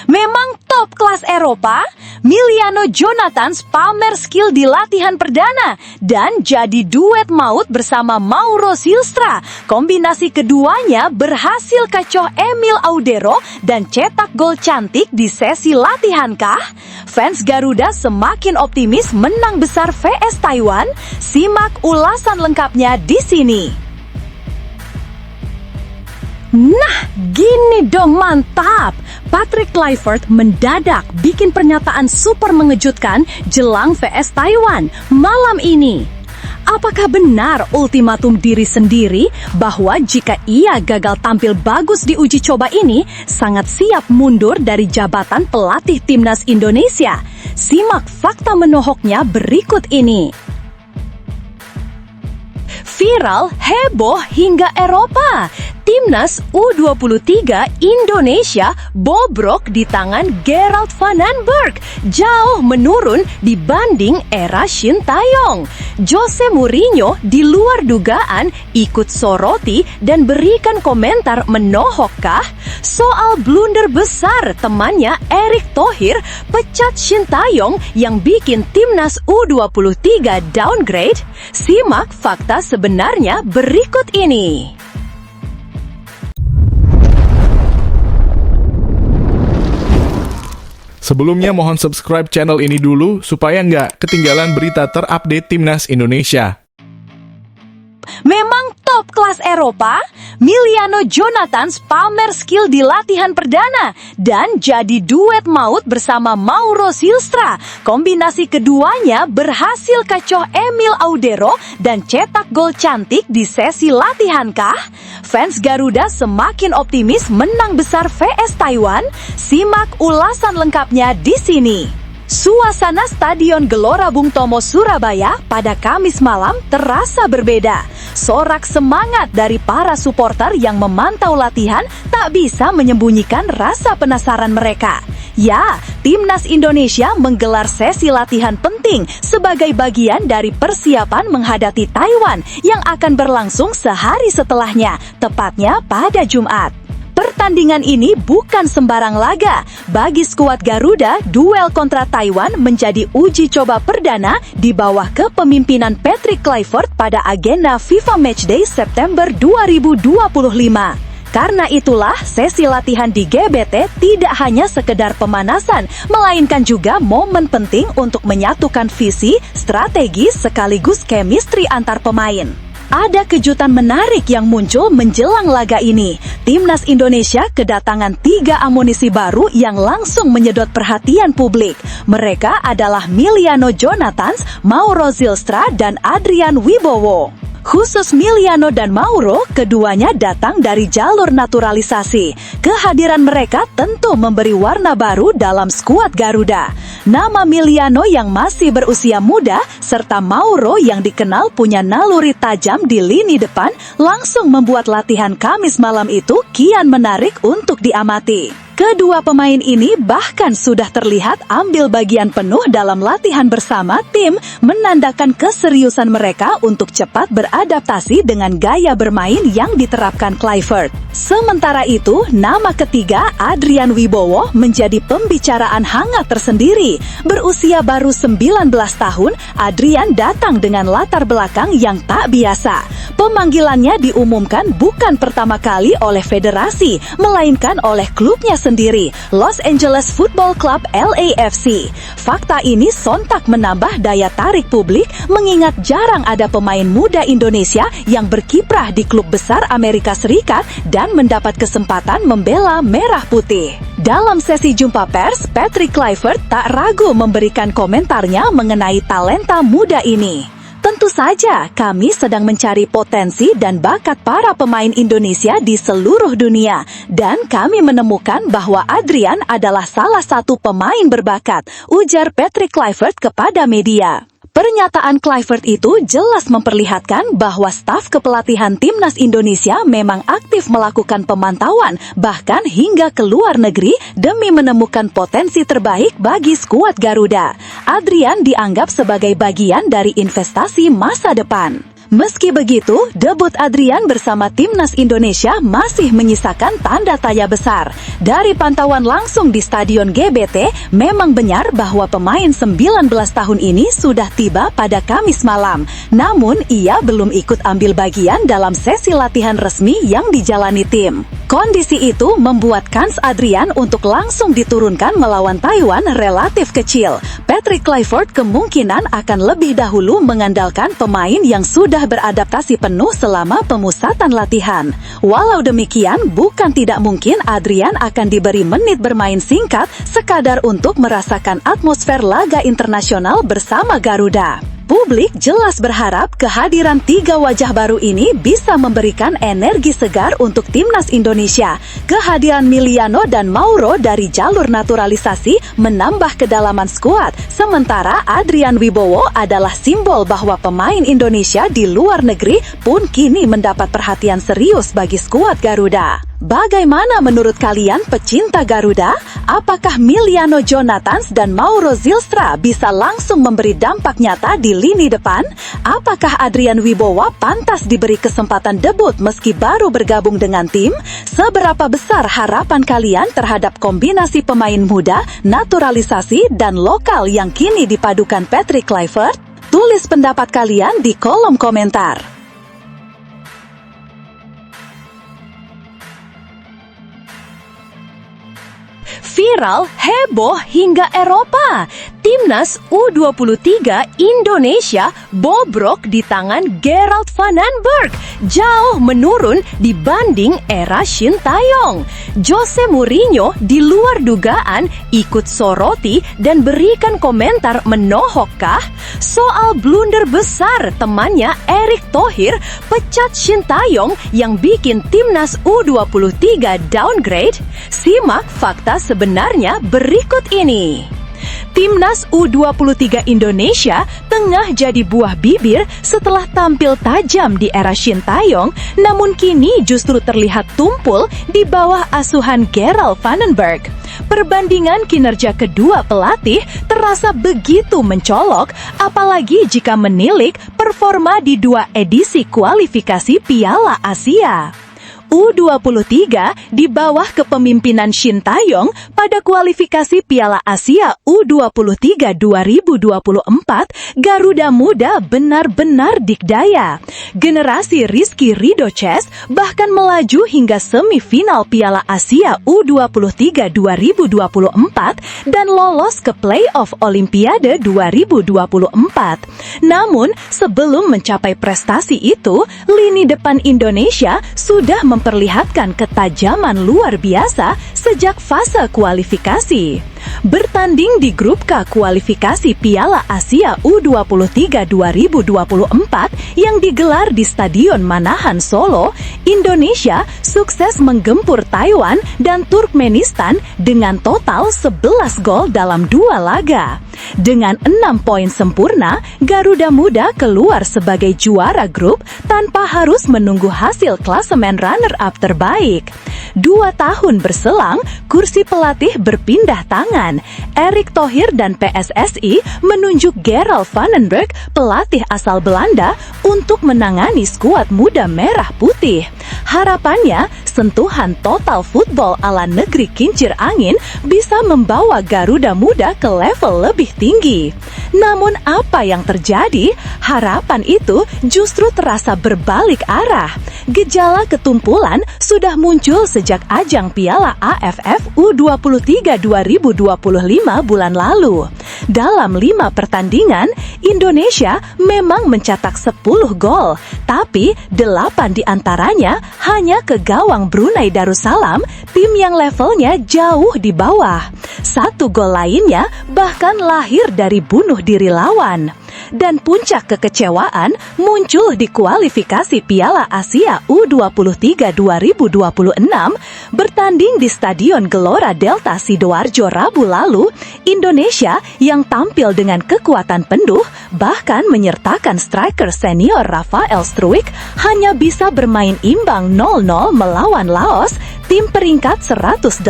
Memang top kelas Eropa, Miliano Jonathans pamer skill di latihan perdana dan jadi duet maut bersama Mauro Silstra. Kombinasi keduanya berhasil kecoh Emil Audero dan cetak gol cantik di sesi latihan kah? Fans Garuda semakin optimis menang besar vs Taiwan. Simak ulasan lengkapnya di sini. Nah, gini dong mantap! Patrick Kluivert mendadak bikin pernyataan super mengejutkan jelang vs Taiwan malam ini. Apakah benar ultimatum diri sendiri bahwa jika ia gagal tampil bagus di uji coba ini, sangat siap mundur dari jabatan pelatih timnas Indonesia? Simak fakta menohoknya berikut ini. Viral, heboh hingga Eropa. Timnas U23 Indonesia bobrok di tangan Gerald van den Berg, jauh menurun dibanding era Shin Tae-yong. Jose Mourinho di luar dugaan ikut soroti dan berikan komentar menohokkah soal blunder besar temannya Erick Thohir pecat Shin Tae-yong yang bikin timnas U23 downgrade. Simak fakta sebenarnya berikut ini. Sebelumnya mohon subscribe channel ini dulu supaya nggak ketinggalan berita terupdate Timnas Indonesia. Memang top kelas Eropa, Miliano Jonathans pamer skill di latihan perdana dan jadi duet maut bersama Mauro Silstra. Kombinasi keduanya berhasil kecoh Emil Audero dan cetak gol cantik di sesi latihan kah? Fans Garuda semakin optimis menang besar vs Taiwan. Simak ulasan lengkapnya di sini. Suasana Stadion Gelora Bung Tomo Surabaya pada Kamis malam terasa berbeda. Sorak semangat dari para supporter yang memantau latihan tak bisa menyembunyikan rasa penasaran mereka. Ya, Timnas Indonesia menggelar sesi latihan penting sebagai bagian dari persiapan menghadapi Taiwan yang akan berlangsung sehari setelahnya, tepatnya pada Jumat. Pertandingan ini bukan sembarang laga. Bagi skuad Garuda, duel kontra Taiwan menjadi uji coba perdana di bawah kepemimpinan Patrick Kluivert pada agenda FIFA Matchday September 2025. Karena itulah, sesi latihan di GBT tidak hanya sekedar pemanasan, melainkan juga momen penting untuk menyatukan visi, strategi, sekaligus chemistry antar pemain. Ada kejutan menarik yang muncul menjelang laga ini. Timnas Indonesia kedatangan 3 amunisi baru yang langsung menyedot perhatian publik. Mereka adalah Miliano Jonathans, Mauro Silstra, dan Adrian Wibowo. Khusus Miliano dan Mauro, keduanya datang dari jalur naturalisasi. Kehadiran mereka tentu memberi warna baru dalam skuad Garuda. Nama Miliano yang masih berusia muda, serta Mauro yang dikenal punya naluri tajam di lini depan, langsung membuat latihan Kamis malam itu kian menarik untuk diamati. Kedua pemain ini bahkan sudah terlihat ambil bagian penuh dalam latihan bersama tim, menandakan keseriusan mereka untuk cepat beradaptasi dengan gaya bermain yang diterapkan Kluivert. Sementara itu, nama ketiga Adrian Wibowo menjadi pembicaraan hangat tersendiri. Berusia baru 19 tahun, Adrian datang dengan latar belakang yang tak biasa. Pemanggilannya diumumkan bukan pertama kali oleh federasi, melainkan oleh klubnya sendiri, Los Angeles Football Club LAFC. Fakta ini sontak menambah daya tarik publik, mengingat jarang ada pemain muda Indonesia yang berkiprah di klub besar Amerika Serikat dan mendapat kesempatan membela merah putih. Dalam sesi jumpa pers, Patrick Kluivert tak ragu memberikan komentarnya mengenai talenta muda ini. Tentu saja, kami sedang mencari potensi dan bakat para pemain Indonesia di seluruh dunia. Dan kami menemukan bahwa Adrian adalah salah satu pemain berbakat, ujar Patrick Kluivert kepada media. Pernyataan Kluivert itu jelas memperlihatkan bahwa staf kepelatihan Timnas Indonesia memang aktif melakukan pemantauan, bahkan hingga ke luar negeri demi menemukan potensi terbaik bagi skuad Garuda. Adrian dianggap sebagai bagian dari investasi masa depan. Meski begitu, debut Adrian bersama Timnas Indonesia masih menyisakan tanda tanya besar. Dari pantauan langsung di Stadion GBT, memang benar bahwa pemain 19 tahun ini sudah tiba pada Kamis malam. Namun, ia belum ikut ambil bagian dalam sesi latihan resmi yang dijalani tim. Kondisi itu membuat kans Adrian untuk langsung diturunkan melawan Taiwan relatif kecil. Patrick Kluivert kemungkinan akan lebih dahulu mengandalkan pemain yang sudah beradaptasi penuh selama pemusatan latihan. Walau demikian, bukan tidak mungkin Adrian akan diberi menit bermain singkat sekadar untuk merasakan atmosfer laga internasional bersama Garuda. Publik jelas berharap kehadiran 3 wajah baru ini bisa memberikan energi segar untuk Timnas Indonesia. Kehadiran Miliano dan Mauro dari jalur naturalisasi menambah kedalaman skuad, sementara Adrian Wibowo adalah simbol bahwa pemain Indonesia di luar negeri pun kini mendapat perhatian serius bagi skuad Garuda. Bagaimana menurut kalian pecinta Garuda? Apakah Miliano Jonathans dan Mauro Zylstra bisa langsung memberi dampak nyata di lini depan? Apakah Adrian Wibowo pantas diberi kesempatan debut meski baru bergabung dengan tim? Seberapa besar harapan kalian terhadap kombinasi pemain muda, naturalisasi, dan lokal yang kini dipadukan Patrick Kluivert? Tulis pendapat kalian di kolom komentar. Viral, heboh hingga Eropa. Timnas U23 Indonesia bobrok di tangan Gerald van den Berg. Jauh menurun dibanding era Shin Tae-yong. Jose Mourinho di luar dugaan ikut soroti dan berikan komentar menohokkah? Soal blunder besar temannya Erick Thohir pecat Shin Tae-yong yang bikin Timnas U23 downgrade. Simak fakta sebenarnya berikut ini. Timnas U23 Indonesia tengah jadi buah bibir setelah tampil tajam di era Shin Tae-yong, namun kini justru terlihat tumpul di bawah asuhan Gerald van den Berg. Perbandingan kinerja kedua pelatih terasa begitu mencolok, apalagi jika menilik performa di 2 edisi kualifikasi Piala Asia. U23 di bawah kepemimpinan Shin Tae-yong pada kualifikasi Piala Asia U23 2024, Garuda Muda benar-benar dikdaya. Generasi Rizky Ridho-Ces bahkan melaju hingga semifinal Piala Asia U23 2024 dan lolos ke playoff Olimpiade 2024. Namun, sebelum mencapai prestasi itu, lini depan Indonesia sudah memperlihatkan ketajaman luar biasa sejak fase kualifikasi. Bertanding di grup K kualifikasi Piala Asia U23 2024 yang digelar di Stadion Manahan Solo, Indonesia sukses menggempur Taiwan dan Turkmenistan dengan total 11 gol dalam 2 laga. Dengan 6 poin sempurna, Garuda Muda keluar sebagai juara grup tanpa harus menunggu hasil klasemen runner-up terbaik. 2 tahun berselang, kursi pelatih berpindah tangan. Erick Thohir dan PSSI menunjuk Gerald van den Berg, pelatih asal Belanda, untuk menangani skuad muda merah putih. Harapannya, sentuhan total football ala negeri kincir angin bisa membawa Garuda Muda ke level lebih tinggi. Namun apa yang terjadi? Harapan itu justru terasa berbalik arah. Gejala ketumpulan sudah muncul sejak ajang Piala AFF U23 2025 bulan lalu. Dalam 5 pertandingan, Indonesia memang mencetak 10 gol, tapi 8 diantaranya hanya ke gawang Brunei Darussalam, tim yang levelnya jauh di bawah. 1 gol lainnya bahkan lahir dari bunuh diri lawan. Dan puncak kekecewaan muncul di kualifikasi Piala Asia U23 2026 bertanding di Stadion Gelora Delta Sidoarjo Rabu lalu. Indonesia yang tampil dengan kekuatan penuh bahkan menyertakan striker senior Rafael Struijk hanya bisa bermain imbang 0-0 melawan Laos, tim peringkat 185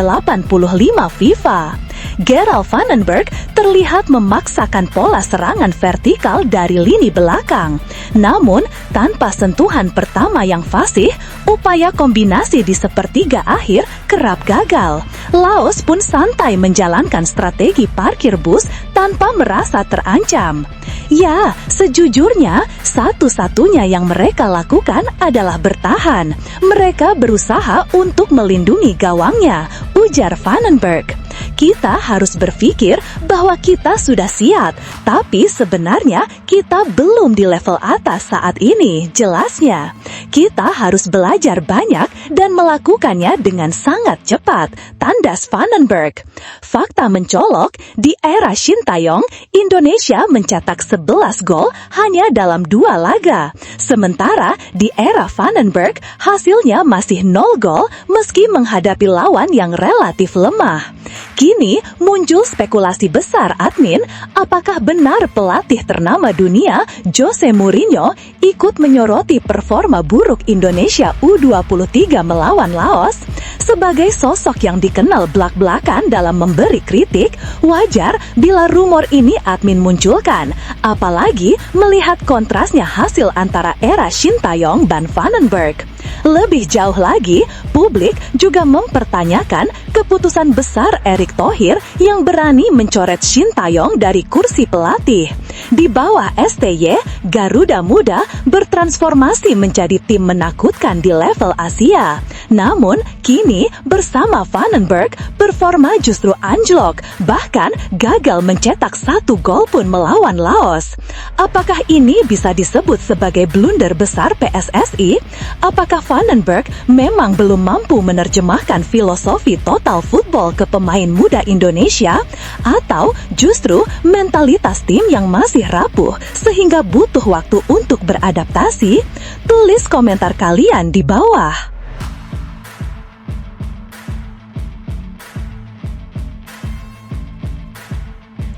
FIFA. Gerald Vandenberg terlihat memaksakan pola serangan vertikal dari lini belakang. Namun, tanpa sentuhan pertama yang fasih, upaya kombinasi di sepertiga akhir kerap gagal. Laos pun santai menjalankan strategi parkir bus tanpa merasa terancam. Ya, sejujurnya, satu-satunya yang mereka lakukan adalah bertahan. Mereka berusaha untuk melindungi gawangnya, ujar Vandenberg. Kita harus berpikir bahwa kita sudah siap, tapi sebenarnya kita belum di level atas saat ini, jelasnya. Kita harus belajar banyak dan melakukannya dengan sangat cepat, tandas Vandenberg. Fakta mencolok, di era Shin Taeyong, Indonesia mencetak 11 gol hanya dalam 2 laga. Sementara di era Vandenberg, hasilnya masih 0 gol meski menghadapi lawan yang relatif lemah. Kini muncul spekulasi besar admin, apakah benar pelatih ternama dunia Jose Mourinho ikut menyoroti performa buruk Indonesia U23 melawan Laos? Sebagai sosok yang dikenal blak-blakan dalam memberi kritik, wajar bila rumor ini admin munculkan, apalagi melihat kontrasnya hasil antara era Shin Taeyong dan Vandenberg. Lebih jauh lagi, publik juga mempertanyakan keputusan besar Erick Thohir yang berani mencoret Shin Taeyong dari kursi pelatih. Di bawah STY, Garuda Muda bertransformasi menjadi tim menakutkan di level Asia. Namun, kini bersama Vandenberg, performa justru anjlok, bahkan gagal mencetak 1 gol pun melawan Laos. Apakah ini bisa disebut sebagai blunder besar PSSI? Apakah Vandenberg memang belum mampu menerjemahkan filosofi total football ke pemain muda Indonesia? Atau justru mentalitas tim yang masih rapuh sehingga butuh waktu untuk beradaptasi? Tulis komentar kalian di bawah.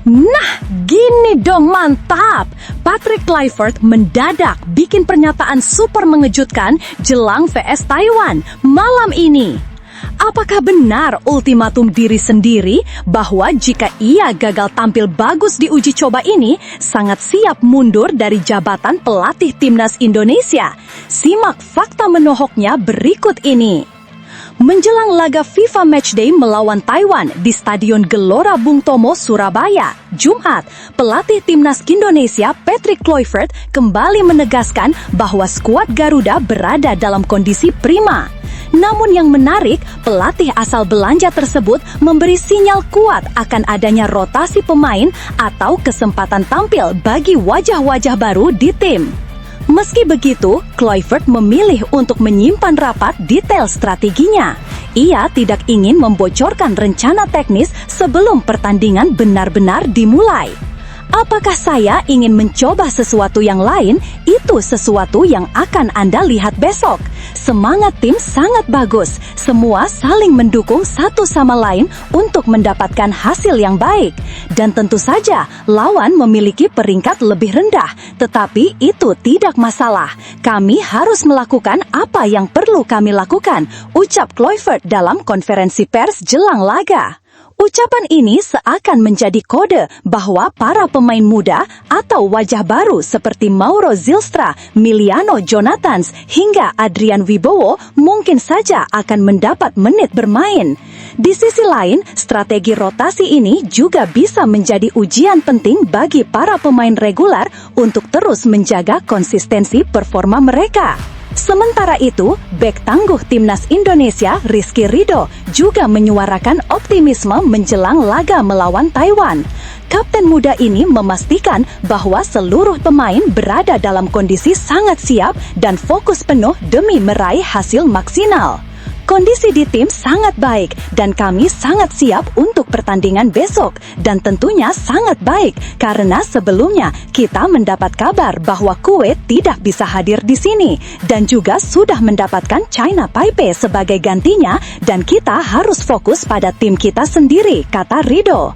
Nah, gini dong, mantap! Patrick Kluivert mendadak bikin pernyataan super mengejutkan jelang VS Taiwan malam ini. Apakah benar ultimatum diri sendiri bahwa jika ia gagal tampil bagus di uji coba ini, sangat siap mundur dari jabatan pelatih timnas Indonesia? Simak fakta menohoknya berikut ini. Menjelang laga FIFA Matchday melawan Taiwan di Stadion Gelora Bung Tomo, Surabaya, Jumat, pelatih timnas Indonesia Patrick Kluivert kembali menegaskan bahwa skuad Garuda berada dalam kondisi prima. Namun yang menarik, pelatih asal Belanda tersebut memberi sinyal kuat akan adanya rotasi pemain atau kesempatan tampil bagi wajah-wajah baru di tim. Meski begitu, Kluivert memilih untuk menyimpan rapat detail strateginya. Ia tidak ingin membocorkan rencana teknis sebelum pertandingan benar-benar dimulai. Apakah saya ingin mencoba sesuatu yang lain? Itu sesuatu yang akan Anda lihat besok. Semangat tim sangat bagus. Semua saling mendukung satu sama lain untuk mendapatkan hasil yang baik. Dan tentu saja, lawan memiliki peringkat lebih rendah. Tetapi itu tidak masalah. Kami harus melakukan apa yang perlu kami lakukan, ucap Kluivert dalam konferensi pers jelang laga. Ucapan ini seakan menjadi kode bahwa para pemain muda atau wajah baru seperti Mauro Zylstra, Miliano Jonathans, hingga Adrian Wibowo mungkin saja akan mendapat menit bermain. Di sisi lain, strategi rotasi ini juga bisa menjadi ujian penting bagi para pemain reguler untuk terus menjaga konsistensi performa mereka. Sementara itu, bek tangguh timnas Indonesia Rizky Ridho juga menyuarakan optimisme menjelang laga melawan Taiwan. Kapten muda ini memastikan bahwa seluruh pemain berada dalam kondisi sangat siap dan fokus penuh demi meraih hasil maksimal. Kondisi di tim sangat baik dan kami sangat siap untuk pertandingan besok, dan tentunya sangat baik karena sebelumnya kita mendapat kabar bahwa Kuwait tidak bisa hadir di sini dan juga sudah mendapatkan China Taipei sebagai gantinya dan kita harus fokus pada tim kita sendiri, kata Ridho.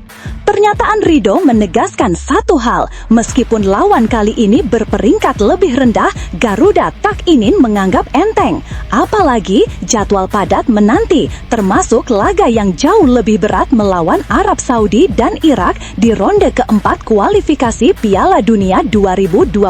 Pernyataan Rido menegaskan satu hal, meskipun lawan kali ini berperingkat lebih rendah, Garuda tak ingin menganggap enteng. Apalagi jadwal padat menanti, termasuk laga yang jauh lebih berat melawan Arab Saudi dan Irak di ronde keempat kualifikasi Piala Dunia 2026.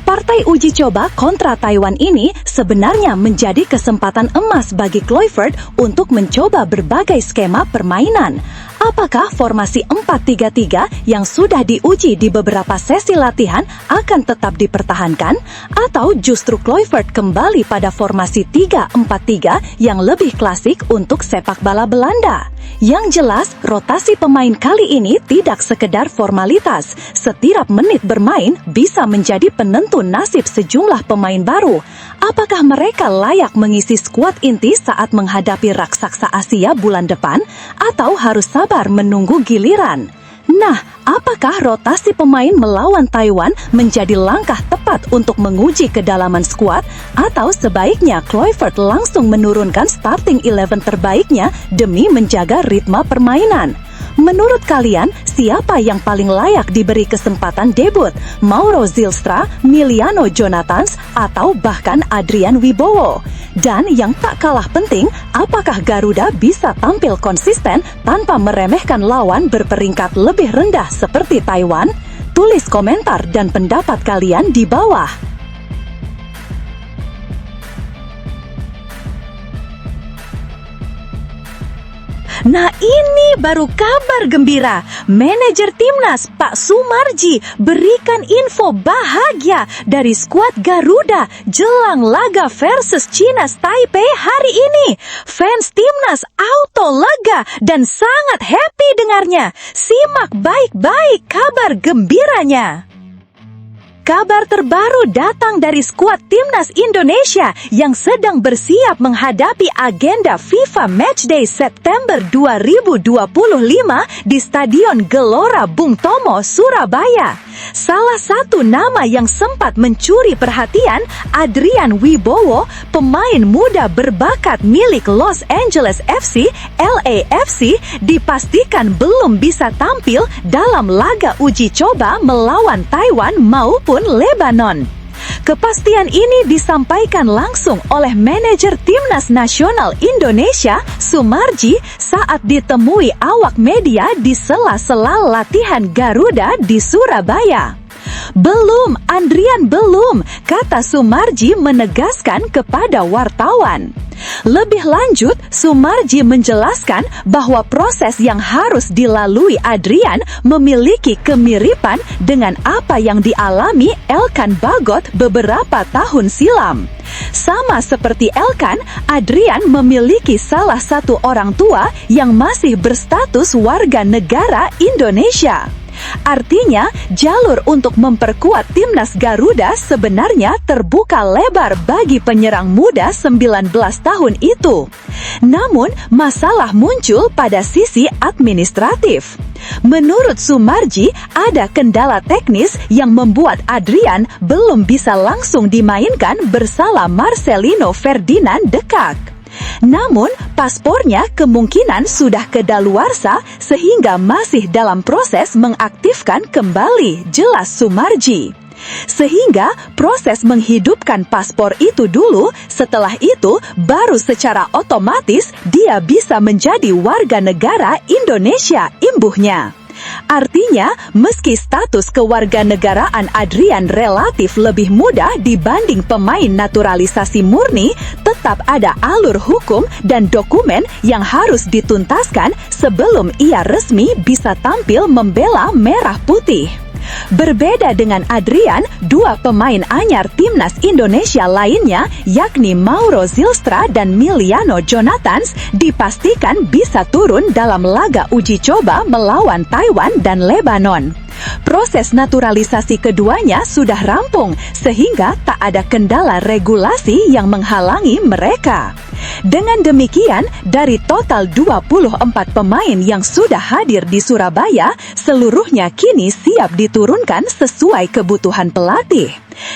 Partai uji coba kontra Taiwan ini sebenarnya menjadi kesempatan emas bagi Kluivert untuk mencoba berbagai skema permainan. Apakah formasi 4-3-3 yang sudah diuji di beberapa sesi latihan akan tetap dipertahankan? Atau justru Kluivert kembali pada formasi 3-4-3 yang lebih klasik untuk sepak bola Belanda? Yang jelas, rotasi pemain kali ini tidak sekedar formalitas. Setiap menit bermain bisa menjadi penentu nasib sejumlah pemain baru. Apakah mereka layak mengisi skuad inti saat menghadapi raksasa Asia bulan depan? Atau harus sabar menunggu giliran? Nah, apakah rotasi pemain melawan Taiwan menjadi langkah tepat untuk menguji kedalaman skuad? Atau sebaiknya Kluivert langsung menurunkan starting 11 terbaiknya demi menjaga ritme permainan? Menurut kalian, siapa yang paling layak diberi kesempatan debut? Mauro Zylstra, Miliano Jonathans, atau bahkan Adrian Wibowo? Dan yang tak kalah penting, apakah Garuda bisa tampil konsisten tanpa meremehkan lawan berperingkat lebih rendah seperti Taiwan? Tulis komentar dan pendapat kalian di bawah. Nah, ini baru kabar gembira. Manajer Timnas Pak Sumarji berikan info bahagia dari skuad Garuda jelang laga versus China Taipei hari ini. Fans Timnas auto lega dan sangat happy dengarnya. Simak baik-baik kabar gembiranya. Kabar terbaru datang dari skuad Timnas Indonesia yang sedang bersiap menghadapi agenda FIFA Matchday September 2025 di Stadion Gelora Bung Tomo, Surabaya. Salah satu nama yang sempat mencuri perhatian, Adrian Wibowo, pemain muda berbakat milik Los Angeles FC, LAFC, dipastikan belum bisa tampil dalam laga uji coba melawan Taiwan maupun Lebanon. Kepastian ini disampaikan langsung oleh manajer Timnas Nasional Indonesia, Sumarji, saat ditemui awak media di sela-sela latihan Garuda di Surabaya. Belum, Andrian belum, kata Sumarji menegaskan kepada wartawan. Lebih lanjut, Sumarji menjelaskan bahwa proses yang harus dilalui Adrian memiliki kemiripan dengan apa yang dialami Elkan Bagot beberapa tahun silam. Sama seperti Elkan, Adrian memiliki salah satu orang tua yang masih berstatus warga negara Indonesia. Artinya, jalur untuk memperkuat Timnas Garuda sebenarnya terbuka lebar bagi penyerang muda 19 tahun itu. Namun, masalah muncul pada sisi administratif. Menurut Sumarji, ada kendala teknis yang membuat Adrian belum bisa langsung dimainkan bersama Marcelino Ferdinand de Kok. Namun, paspornya kemungkinan sudah kedaluarsa sehingga masih dalam proses mengaktifkan kembali, jelas Sumarji. Sehingga proses menghidupkan paspor itu dulu, setelah itu baru secara otomatis dia bisa menjadi warga negara Indonesia, imbuhnya. Artinya, meski status kewarganegaraan Adrian relatif lebih mudah dibanding pemain naturalisasi murni, tetap ada alur hukum dan dokumen yang harus dituntaskan sebelum ia resmi bisa tampil membela merah putih. Berbeda dengan Adrian, dua pemain anyar Timnas Indonesia lainnya, yakni Mauro Zylstra dan Miliano Jonathans, dipastikan bisa turun dalam laga uji coba melawan Taiwan dan Lebanon. Proses naturalisasi keduanya sudah rampung, sehingga tak ada kendala regulasi yang menghalangi mereka. Dengan demikian, dari total 24 pemain yang sudah hadir di Surabaya, seluruhnya kini siap diturunkan sesuai kebutuhan pelatih.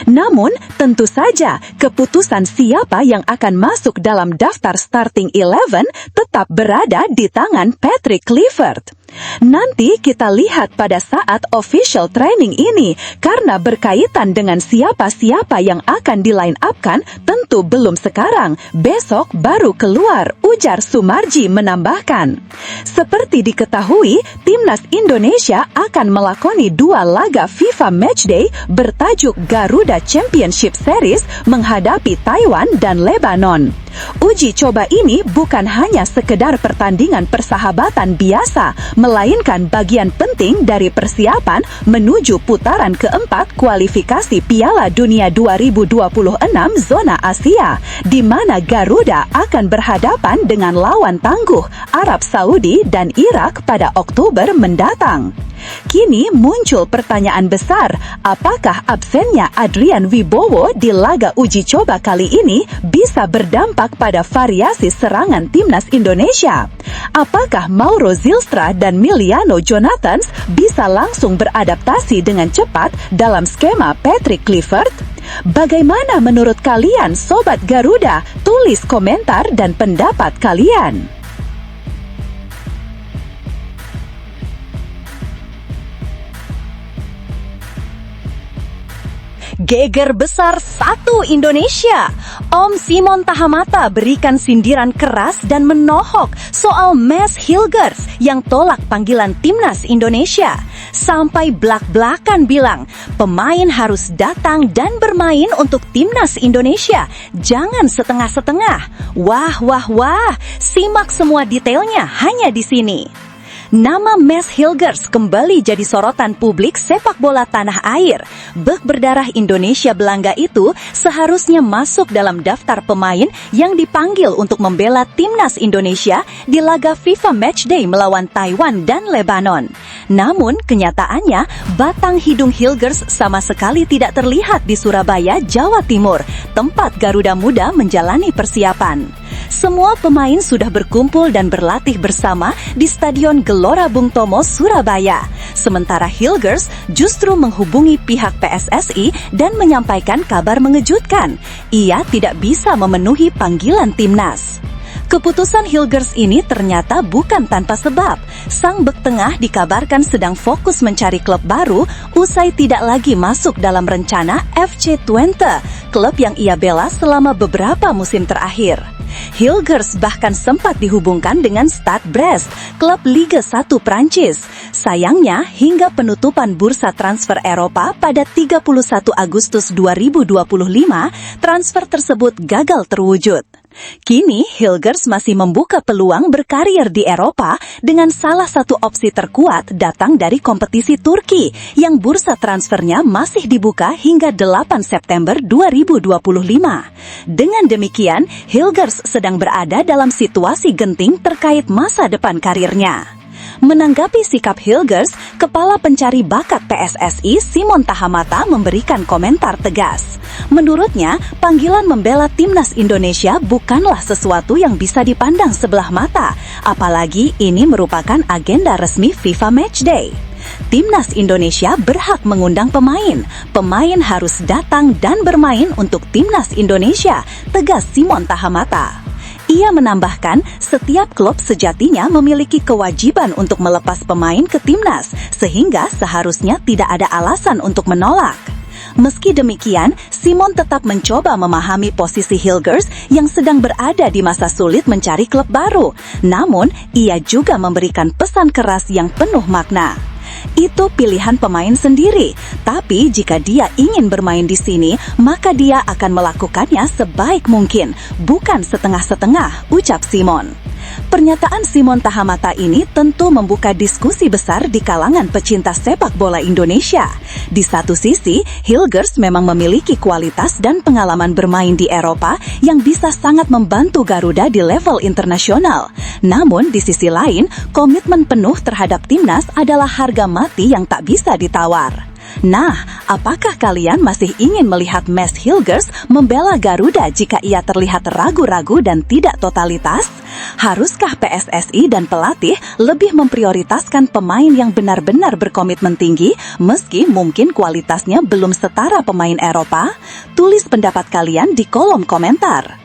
Namun, tentu saja keputusan siapa yang akan masuk dalam daftar starting 11 tetap berada di tangan Patrick Clifford. Nanti kita lihat pada saat official training ini, karena berkaitan dengan siapa-siapa yang akan di-line up-kan tentu belum sekarang, besok baru keluar, ujar Sumarji menambahkan. Seperti diketahui, Timnas Indonesia akan melakoni 2 laga FIFA Matchday bertajuk Garuda Championship Series menghadapi Taiwan dan Lebanon. Uji coba ini bukan hanya sekedar pertandingan persahabatan biasa, melainkan bagian penting dari persiapan menuju putaran keempat kualifikasi Piala Dunia 2026 zona Asia, di mana Garuda akan berhadapan dengan lawan tangguh Arab Saudi dan Irak pada Oktober mendatang. Kini muncul pertanyaan besar, apakah absennya Adrian Wibowo di laga uji coba kali ini bisa berdampak pada variasi serangan Timnas Indonesia? Apakah Mauro Zylstra dan Miliano Jonathans bisa langsung beradaptasi dengan cepat dalam skema Patrick Clifford? Bagaimana menurut kalian, Sobat Garuda? Tulis komentar dan pendapat kalian. Geger besar 1 Indonesia. Om Simon Tahamata berikan sindiran keras dan menohok soal Mads Hilgers yang tolak panggilan Timnas Indonesia. Sampai blak-blakan bilang, pemain harus datang dan bermain untuk Timnas Indonesia. Jangan setengah-setengah. Wah, simak semua detailnya hanya di sini. Nama Mads Hilgers kembali jadi sorotan publik sepak bola tanah air. Bek berdarah Indonesia Belanga itu seharusnya masuk dalam daftar pemain yang dipanggil untuk membela Timnas Indonesia di laga FIFA Matchday melawan Taiwan dan Lebanon. Namun, kenyataannya, batang hidung Hilgers sama sekali tidak terlihat di Surabaya, Jawa Timur, tempat Garuda Muda menjalani persiapan. Semua pemain sudah berkumpul dan berlatih bersama di Stadion Gelora Bung Tomo, Surabaya. Sementara Hilgers justru menghubungi pihak PSSI dan menyampaikan kabar mengejutkan. Ia tidak bisa memenuhi panggilan timnas. Keputusan Hilgers ini ternyata bukan tanpa sebab. Sang bek tengah dikabarkan sedang fokus mencari klub baru usai tidak lagi masuk dalam rencana FC Twente, klub yang ia bela selama beberapa musim terakhir. Hilgers bahkan sempat dihubungkan dengan Stade Brest, klub Liga 1 Prancis. Sayangnya, hingga penutupan bursa transfer Eropa pada 31 Agustus 2025, transfer tersebut gagal terwujud. Kini, Hilgers masih membuka peluang berkarir di Eropa dengan salah satu opsi terkuat datang dari kompetisi Turki yang bursa transfernya masih dibuka hingga 8 September 2025. Dengan demikian, Hilgers sedang berada dalam situasi genting terkait masa depan karirnya. Menanggapi sikap Hilgers, Kepala Pencari Bakat PSSI Simon Tahamata memberikan komentar tegas. Menurutnya, panggilan membela Timnas Indonesia bukanlah sesuatu yang bisa dipandang sebelah mata, apalagi ini merupakan agenda resmi FIFA Matchday. Timnas Indonesia berhak mengundang pemain. Pemain harus datang dan bermain untuk Timnas Indonesia, tegas Simon Tahamata. Ia menambahkan, setiap klub sejatinya memiliki kewajiban untuk melepas pemain ke timnas, sehingga seharusnya tidak ada alasan untuk menolak. Meski demikian, Simon tetap mencoba memahami posisi Hilgers yang sedang berada di masa sulit mencari klub baru. Namun, ia juga memberikan pesan keras yang penuh makna. Itu pilihan pemain sendiri, tapi jika dia ingin bermain di sini, maka dia akan melakukannya sebaik mungkin, bukan setengah-setengah, ucap Simon. Pernyataan Simon Tahamata ini tentu membuka diskusi besar di kalangan pecinta sepak bola Indonesia. Di satu sisi, Hilgers memang memiliki kualitas dan pengalaman bermain di Eropa yang bisa sangat membantu Garuda di level internasional. Namun, di sisi lain, komitmen penuh terhadap timnas adalah harga mati yang tak bisa ditawar. Nah, apakah kalian masih ingin melihat Mads Hilgers membela Garuda jika ia terlihat ragu-ragu dan tidak totalitas? Haruskah PSSI dan pelatih lebih memprioritaskan pemain yang benar-benar berkomitmen tinggi meski mungkin kualitasnya belum setara pemain Eropa? Tulis pendapat kalian di kolom komentar.